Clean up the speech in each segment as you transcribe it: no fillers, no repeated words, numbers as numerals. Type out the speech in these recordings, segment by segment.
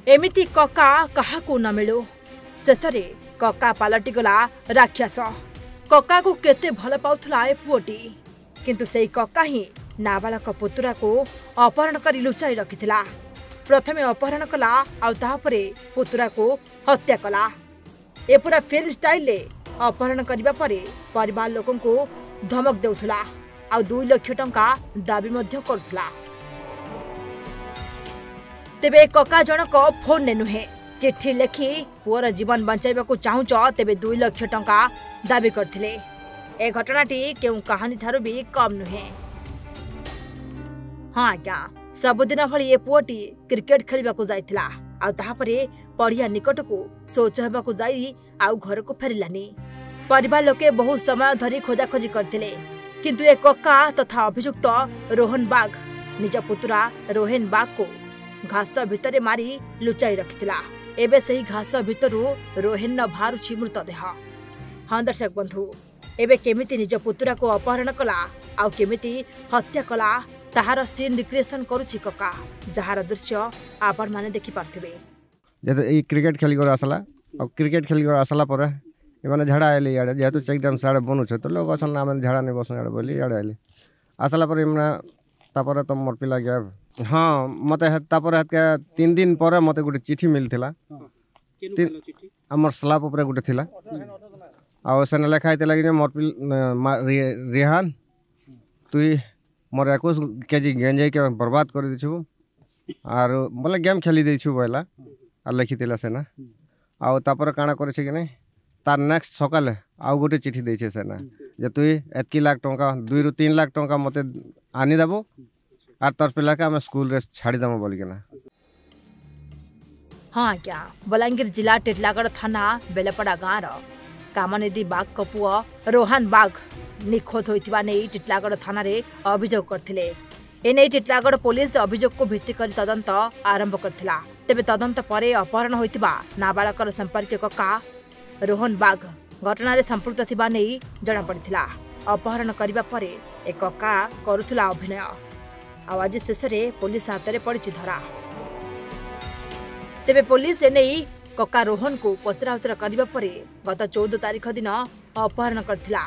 एमिति कका काहाकू न मिलू शेषरे कका पालटी गला राक्षस। कका को केते भल पाउथला ए पुओटी किंतु सेई कका ही नाबालक पुतुरा को अपहरण करी लुचाई रखिथिला। प्रथमे अपहरण कला आउ तापरे पुतुरा को हत्या कला। ए पूरा फिल्म स्टाइल ले अपहरण करिबा परे परिवार लोकन को धमक देउथला आउ 2 लाख टंका दाबी मध्य करथला। तेबे कका जनक फोन ने नुहे चिट्ठी लेखि पुअर जीवन बंचाइबा को चाहुच तेबे 2 लाख टंका दाबी करथिले। ए घटनाटी केउ कहानी ठारू भी कम नुहे। हाँ आज्ञा सबुदिन भली ए पुओटी क्रिकेट खेलिबा को जाइथिला आउ ताहापरे पड़िया निकट को शौच हेबा को जाई आउ घर को फेरिलानी। परिवार लोके बहुत समय धरी खोजाखोजी करथिले किंतु ए कक्का तथा अभियुक्त रोहन बाघ निज पुतुरा रोहन बाघ को घास भितरे मारी लुचाई रखिथिला। एबे सही घास भितरु रोहन न भारुछि मृतदेह। हाँ दर्शक बंधु एबे केमिति निज पुतुरा को अपहरण कला आउ केमिति हत्या कला ताहार सीन रिक्रिएशन करूछि कक्का जहार दृश्य आपण माने देखि पारथिबे। जेतो ए क्रिकेट खेली कर आसला और क्रिकेट खेली कर आसला पर ए माने झाड़ा आइले याडे जेतु चेक डैम साडे बनु छ तो लोग असन नाम झाड़ा नै बसन याडे बोली याडे आइले आसला पर इमना तापर तो मोर पिला गया। हाँ मते तापर हत के 3 दिन पर मते गुटे चिट्ठी मिलथिला। हमर स्लैब ऊपर गुटे थिला आ सेन लेखाइते लागि मोर पिल रेहान तुई मोर 21 केजी गेंजाई के बर्बाद कर दिछु आर बोले गेम खेली देछु बोला आ लिखितिला सेना आ तापर काना करे छै कि नै तार नेक्स्ट सकाले आउ गोटे चिठी दै छै सेना जे तुई 1 लाख टंका 2 ରୁ 3 लाख टंका मते आनी देबो आर तोर पिला के हम स्कूल रे छाड़ी दम बोल के ना। हाँ क्या बलांगीर जिला टिटलागढ़ थाना बेलेपड़ा गाँव कामनिधि बाघ पुओ रोहन बाघ निखोज होइतिबा नै टिटलागढ़ थाना रे अभियोग करथिले। एने टिटलागढ़ पुलिस अभियोग को भित्ति करी तदंत आरंभ करथिला। तेबे तदंत परे अपहरण होइतिबा नाबालकर संपर्क कक्का रोहन बाघ घटना रे संपृक्त थिबा नै जणा पड़िथिला। अपहरण करिबा परे ए कक्का करुथुला अभिनय आज शेष में पुलिस हाथ में पड़ी धरा। तेबे पुलिस एने कक्का रोहन को पचराउचरा करबा परे गत 14 तारीख दिन अपहरण करथिला।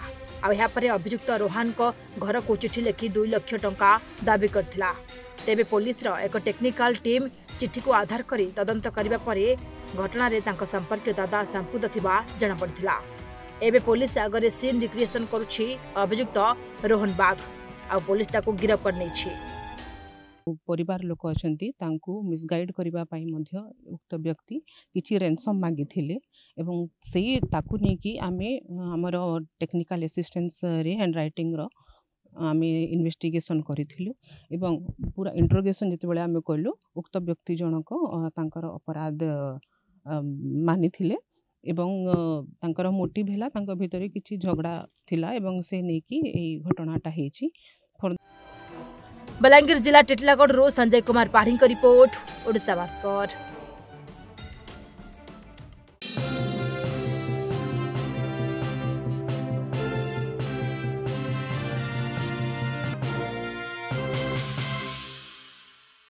आपर अभियुक्त रोहन को घर को चिट्ठी लिखि 2 लाख टंका दाबी करथिला। तेबे पुलिस एक टेक्निकल टीम चिट्ठी को आधार करी तदंत करबा परे घटना रे तांका संपर्क दादा संपुत थिबा जणा पड़िथिला। एबे पुलिस आगरे सीन रिक्रिएशन करूछि अभियुक्त रोहन बाघ आ पुलिस ताको गिरफ्त कर नैछि। परिवार लोक अछंती तांकू मिसगाइड करिबा पई मध्य उक्त व्यक्ति किछि रेंसम मागी थिले एवं सेही ताकू नै कि आमे हमर टेक्निकल असिस्टेंस रे हैंड राइटिंग रो आमे इन्वेस्टिगेशन करिथिलु एवं पूरा इंट्रोगेशन जते बेले आमे कइलु उक्त व्यक्ति जनक तांकर अपराध मानिथिले एवं तांकर मोटिव हैला तांकर भितरे किछि झगड़ा थिला एवं से नै कि एई घटनाटा हेछि। बलांगीर जिला टिटलागढ़ रो संजय कुमार पाढ़ी रिपोर्ट ओडिशा भास्कर।